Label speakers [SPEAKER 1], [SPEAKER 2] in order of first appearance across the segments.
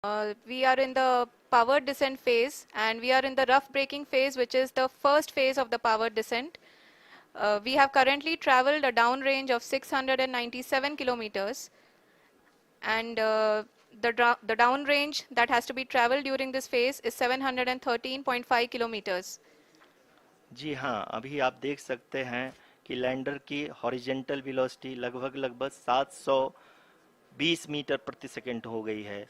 [SPEAKER 1] We are in the powered descent phase, and we are in the rough braking phase, which is the first phase of the powered descent. We have currently traveled a downrange of 697 kilometers, and the downrange that has to be traveled during this phase is 713.5 kilometers.
[SPEAKER 2] जी हाँ, अभी आप देख सकते हैं कि lander की horizontal velocity लगभग 720 metre प्रति सेकंड हो गई है।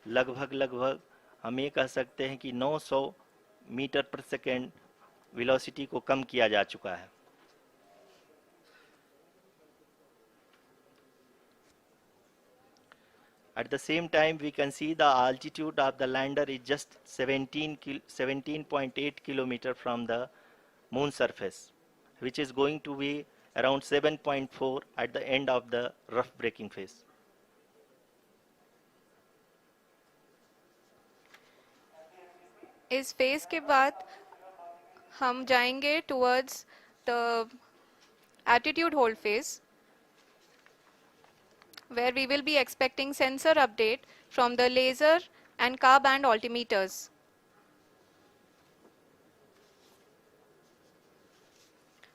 [SPEAKER 2] लगभग हम ये कह सकते हैं कि 900 मीटर प्रति सेकंड वेलोसिटी को कम किया जा चुका है। At the same time, we can see the altitude of the lander is just 17.8 kilometer from the moon surface, which is going to be around 7.4 at the end of the rough braking phase.
[SPEAKER 1] इस phase के बाद हम जाएंगे towards the attitude hold phase, where we will be expecting sensor update from the laser and car band altimeters.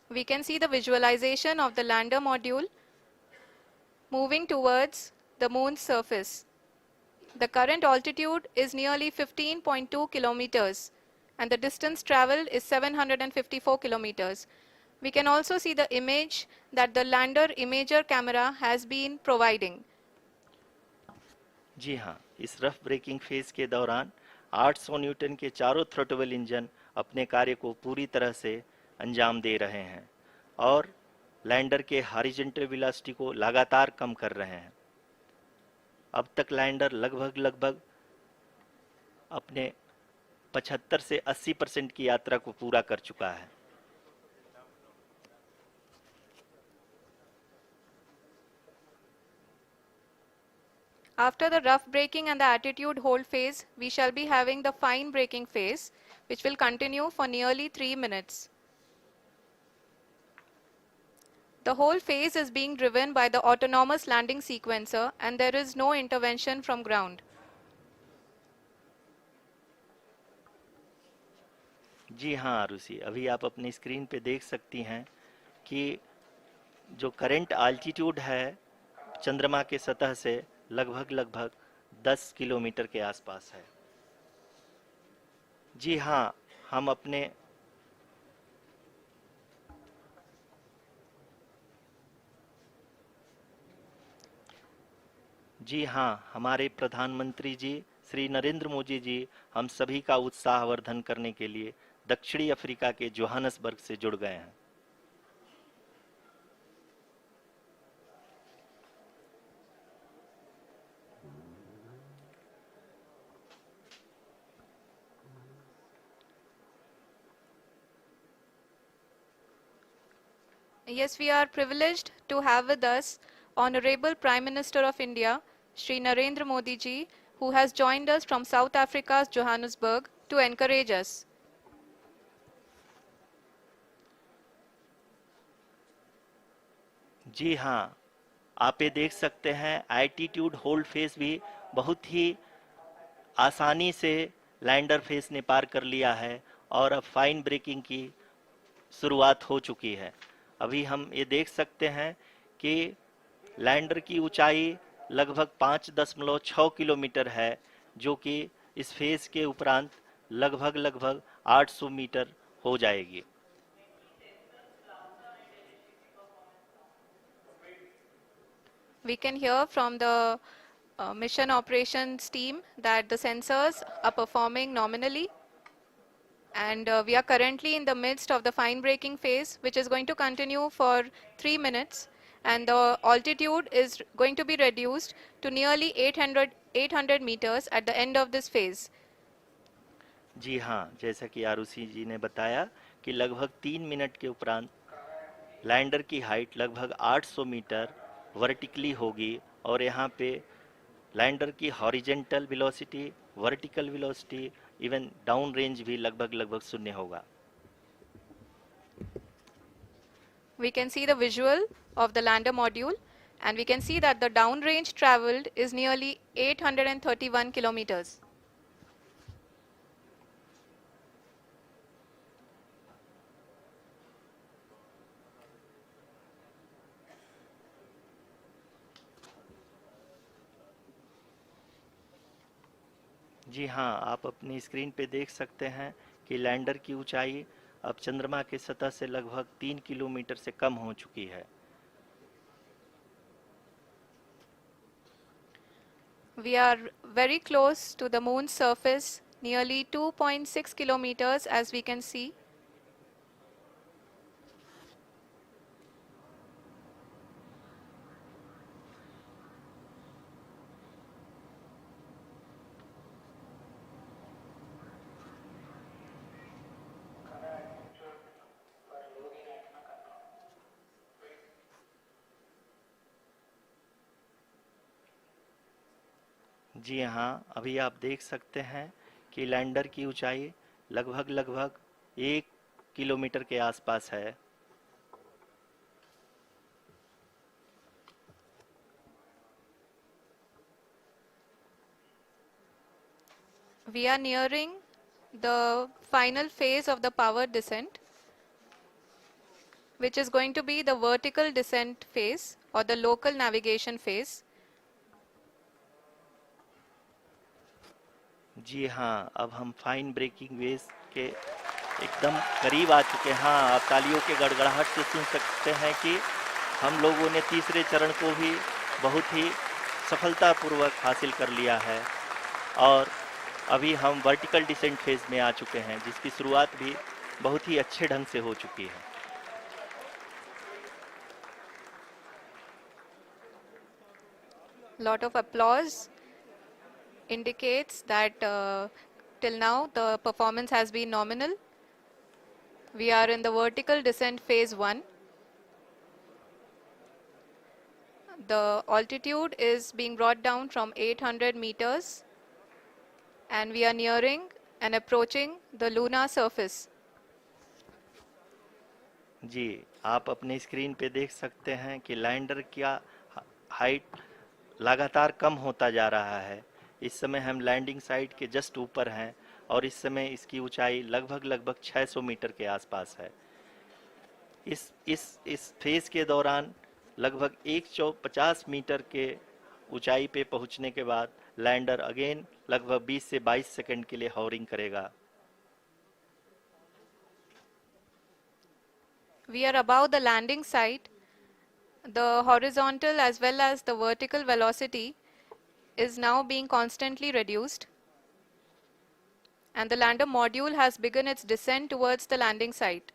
[SPEAKER 1] We can see the visualization of the lander module moving towards the moon's surface. The current altitude is nearly 15.2 kilometers, and the distance traveled is 754 kilometers. We can also see the image that the lander imager camera has been providing.
[SPEAKER 2] जी हाँ, इस rough breaking phase के दौरान 800 Newton के चारों throttle engine अपने कार्य को पूरी तरह से अंजाम दे रहे हैं और लैंडर के हॉरिजॉन्टल वेलोसिटी को लगातार कम कर रहे हैं। अब तक लैंडर लगभग अपने 75 से 80% की यात्रा को पूरा कर चुका है।
[SPEAKER 1] After the rough braking and the attitude hold phase, we shall be having the fine braking phase, which will continue for nearly 3 minutes. The whole phase is being driven by the autonomous landing sequencer, and there is no intervention from ground.
[SPEAKER 2] जी हाँ आरुषि, अभी आप अपनी screen पे देख सकती हैं कि जो करंट आल्टीट्यूड है चंद्रमा के सतह से लगभग 10 किलोमीटर के आसपास है। जी हाँ, हमारे प्रधानमंत्री जी श्री नरेंद्र मोदी जी हम सभी का उत्साहवर्धन करने के लिए दक्षिणी अफ्रीका के जोहानसबर्ग से जुड़ गए हैं।
[SPEAKER 1] Yes, we are privileged to have with us Honorable Prime Minister of India, Shri Narendra Modi ji, who has joined us from South Africa's Johannesburg to encourage us.
[SPEAKER 2] जी हाँ, आप ये देख सकते हैं एल्टीट्यूड होल्ड फेस भी बहुत ही आसानी से लैंडर फेस ने पार कर लिया है और अब फाइन ब्रेकिंग की शुरुआत हो चुकी है। अभी हम ये देख सकते हैं कि लैंडर की ऊंचाई लगभग 5.6 किलोमीटर है, जो कि इस फेज के उपरांत लगभग 800 मीटर हो जाएगी।
[SPEAKER 1] We can hear from the mission operations team that the sensors are performing nominally, and we are currently in the midst of the fine braking phase, which is going to continue for 3 minutes, and the altitude is going to be reduced to nearly 800 meters at the end of this phase.
[SPEAKER 2] जी हाँ, जैसा कि आरुषि जी ने बताया कि लगभग 3 minute के उपरांत lander की हाइट लगभग 800 मीटर वर्टिकली होगी और यहाँ पे लैंडर की horizontal velocity, vertical velocity, even down range भी लगभग शून्य होगा।
[SPEAKER 1] We can see the visual of the lander module And we can see that the downrange traveled is nearly 831 kilometers.
[SPEAKER 2] जी हाँ, आप अपनी स्क्रीन पे देख सकते हैं कि लैंडर की ऊंचाई अब चंद्रमा की सतह से लगभग 3 किलोमीटर से कम हो चुकी है।
[SPEAKER 1] We are very close to the moon's surface, nearly 2.6 kilometers as we can see.
[SPEAKER 2] जी हाँ, अभी आप देख सकते हैं कि लैंडर की ऊंचाई लगभग 1 किलोमीटर के आसपास है।
[SPEAKER 1] We are nearing the final phase of the power descent, which is going to be the vertical descent phase or the local navigation phase.
[SPEAKER 2] जी हाँ, अब हम फाइन ब्रेकिंग वेव्स के एकदम करीब आ चुके हैं। हाँ, आप तालियों के गड़गड़ाहट से सुन सकते हैं कि हम लोगों ने तीसरे चरण को भी बहुत ही सफलतापूर्वक हासिल कर लिया है और अभी हम वर्टिकल डिसेंट फेज में आ चुके हैं, जिसकी शुरुआत भी बहुत ही अच्छे ढंग से हो चुकी है।
[SPEAKER 1] Lot of applause indicates that till now the performance has been nominal. We are in the vertical descent phase 1. The altitude is being brought down from 800 meters and we are nearing and approaching the lunar surface.
[SPEAKER 2] जी, आप अपने screen पे देख सकते हैं कि lander का height लगातार कम होता जा रहा है। इस समय हम लैंडिंग साइट के जस्ट ऊपर हैं और इस समय इसकी ऊंचाई लगभग 600 मीटर के आसपास है। इस फेज के दौरान लगभग 150 मीटर के ऊंचाई पे पहुंचने के बाद लैंडर अगेन लगभग 20 से 22 सेकंड के लिए हॉवरिंग करेगा।
[SPEAKER 1] We are above the landing site. The horizontal as well as the vertical velocity is now being constantly reduced. And the lander module has begun its descent towards the landing site.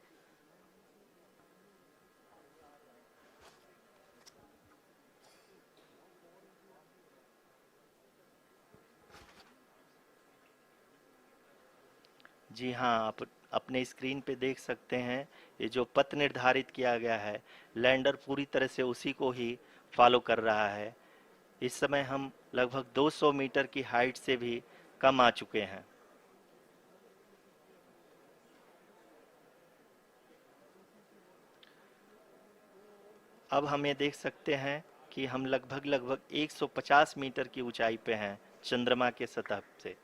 [SPEAKER 2] जी हाँ, आप अपने screen पे देख सकते हैं ये जो पथ निर्धारित किया गया है, लैंडर पूरी तरह से उसी को ही फॉलो कर रहा है। इस समय हम लगभग 200 मीटर की हाइट से भी कम आ चुके हैं। अब हम ये देख सकते हैं कि हम लगभग 150 मीटर की ऊंचाई पे हैं चंद्रमा के सतह से।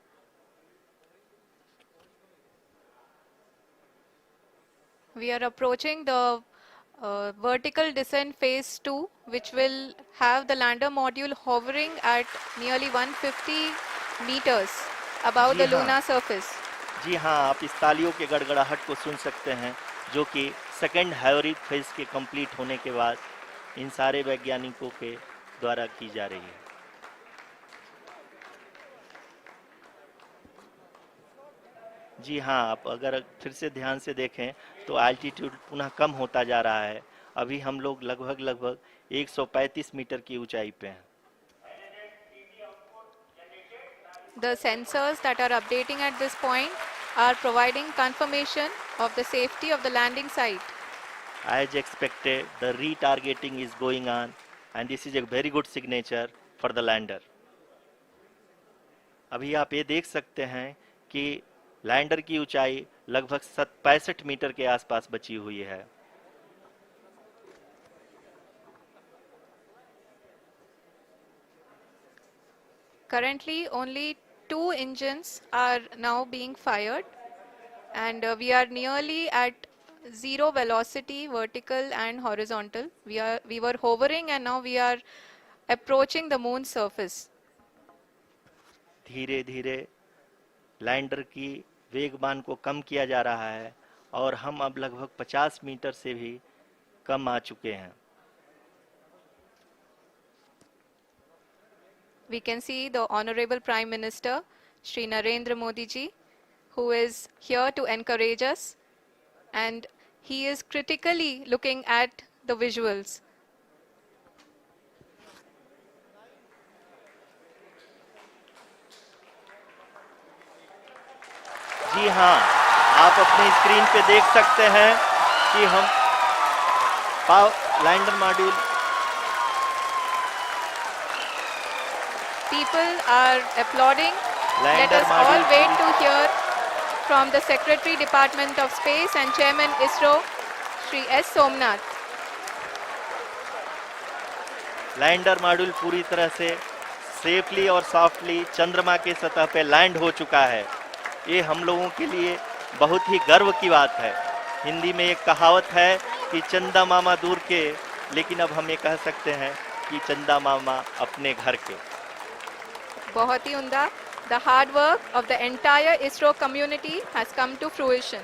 [SPEAKER 1] We are approaching the vertical descent phase 2, which will have the lander module hovering at nearly 150 meters above
[SPEAKER 2] ji
[SPEAKER 1] the
[SPEAKER 2] हाँ,
[SPEAKER 1] lunar surface.
[SPEAKER 2] जी हाँ, आप इस तालियों के गड़गड़ाहट को सुन सकते हैं, जो कि सेकंड हाइब्रिड फेज के कंप्लीट होने के बाद इन सारे वैज्ञानिकों के द्वारा की जा रही है। जी हाँ, आप अगर फिर से ध्यान से देखें तो एल्टीट्यूड पुनः कम होता जा रहा है। अभी हम लोग लगभग 135 मीटर की ऊंचाई पे हैं।
[SPEAKER 1] The sensors that are updating at this point are providing confirmation of the safety of the landing site.
[SPEAKER 2] As expected, the retargeting is going on and this is a very good signature for the lander. अभी आप ये देख सकते हैं कि lander की ऊंचाई लगभग 65 मीटर के आसपास बची हुई है।
[SPEAKER 1] Currently, only 2 engines are now being fired, and we are nearly at zero velocity, vertical and horizontal. We were hovering, and now we are approaching the moon's surface.
[SPEAKER 2] धीरे धीरे लैंडर की वेगमान को कम किया जा रहा है और हम अब लगभग 50 मीटर से भी कम आ चुके हैं.
[SPEAKER 1] We can see the Honorable Prime Minister, Shri Narendra Modi ji, who is here to encourage us, and he is critically looking at the visuals.
[SPEAKER 2] जी हाँ, आप अपने स्क्रीन पे देख सकते हैं कि हम lander module.
[SPEAKER 1] People are applauding. Let
[SPEAKER 2] lander
[SPEAKER 1] us all
[SPEAKER 2] module
[SPEAKER 1] wait to hear from the Secretary Department of Space and Chairman ISRO, Shri S. Somnath.
[SPEAKER 2] Lander module पूरी तरह से सेफली और सॉफ्टली चंद्रमा के सतह पे लैंड हो चुका है. ये हम लोगों के लिए बहुत ही गर्व की बात है. हिंदी में एक कहावत है कि चंदा मामा दूर के, लेकिन अब हम ये कह सकते हैं कि चंदा मामा अपने घर के.
[SPEAKER 1] बहुत ही उम्दा. The hard work of the entire ISRO community has come to fruition.